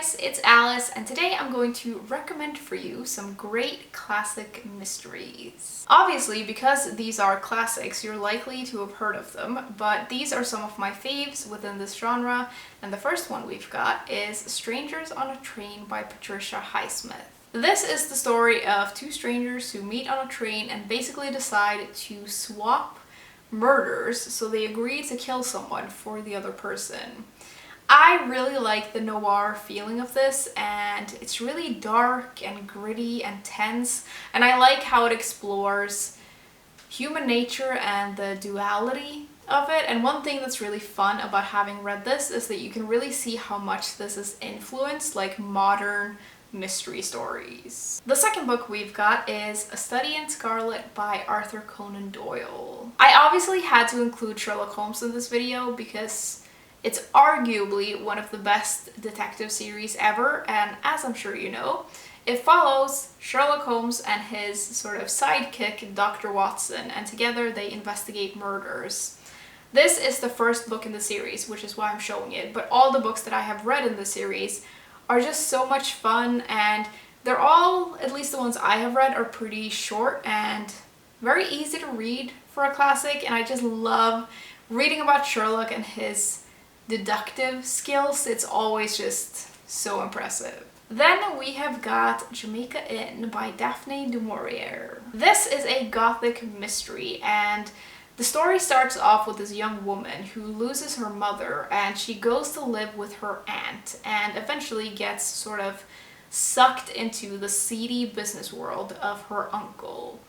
guys, it's Alice, and today I'm going to recommend for you some great classic mysteries. Obviously, because these are classics, you're likely to have heard of them, but these are some of my faves within this genre, and the first one we've got is Strangers on a Train by Patricia Highsmith. This is the story of two strangers who meet on a train and basically decide to swap murders, so they agree to kill someone for the other person. I really like the noir feeling of this, and it's really dark and gritty and tense, and I like how it explores human nature and the duality of it. And one thing that's really fun about having read this is that you can really see how much this has influenced like modern mystery stories. The second book we've got is A Study in Scarlet by Arthur Conan Doyle. I obviously had to include Sherlock Holmes in this video because it's arguably one of the best detective series ever, and as I'm sure you know, it follows Sherlock Holmes and his sort of sidekick, Dr. Watson, and together they investigate murders. This is the first book in the series, which is why I'm showing it, but all the books that I have read in the series are just so much fun, and they're all, at least the ones I have read, are pretty short and very easy to read for a classic, and I just love reading about Sherlock and his deductive skills. It's always just so impressive. Then we have got Jamaica Inn by Daphne du Maurier. This is a gothic mystery, and the story starts off with this young woman who loses her mother, and she goes to live with her aunt and eventually gets sort of sucked into the seedy business world of her uncle.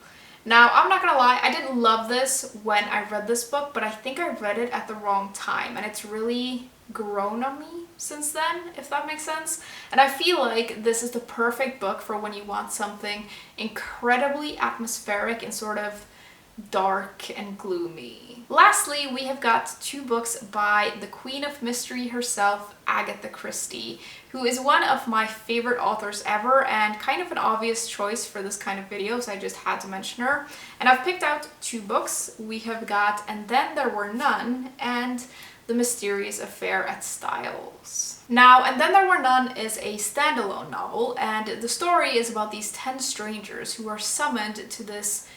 Now, I'm not gonna lie, I didn't love this when I read this book, but I think I read it at the wrong time, and it's really grown on me since then, if that makes sense. And I feel like this is the perfect book for when you want something incredibly atmospheric and sort of dark and gloomy. Lastly, we have got two books by the Queen of Mystery herself, Agatha Christie, who is one of my favorite authors ever and kind of an obvious choice for this kind of video, so I just had to mention her. And I've picked out two books. We have got And Then There Were None and The Mysterious Affair at Styles. Now, And Then There Were None is a standalone novel, and the story is about these 10 strangers who are summoned to this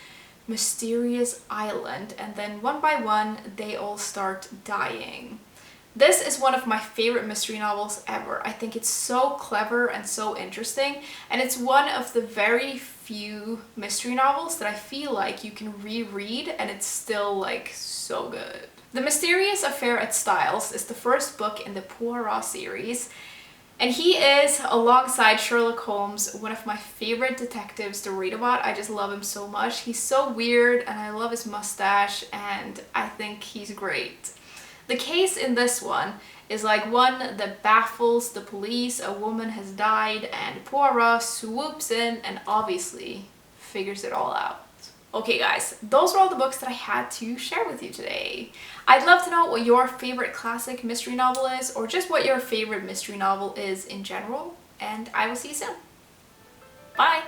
mysterious island, and then one by one they all start dying. This is one of my favorite mystery novels ever. I think it's so clever and so interesting, and it's one of the very few mystery novels that I feel like you can reread and it's still like so good. The Mysterious Affair at Styles is the first book in the Poirot series, and he is, alongside Sherlock Holmes, one of my favorite detectives to read about. I just love him so much. He's so weird, and I love his mustache, and I think he's great. The case in this one is like one that baffles the police. A woman has died, and Poirot swoops in and obviously figures it all out. Okay guys, those were all the books that I had to share with you today. I'd love to know what your favorite classic mystery novel is, or just what your favorite mystery novel is in general, and I will see you soon. Bye!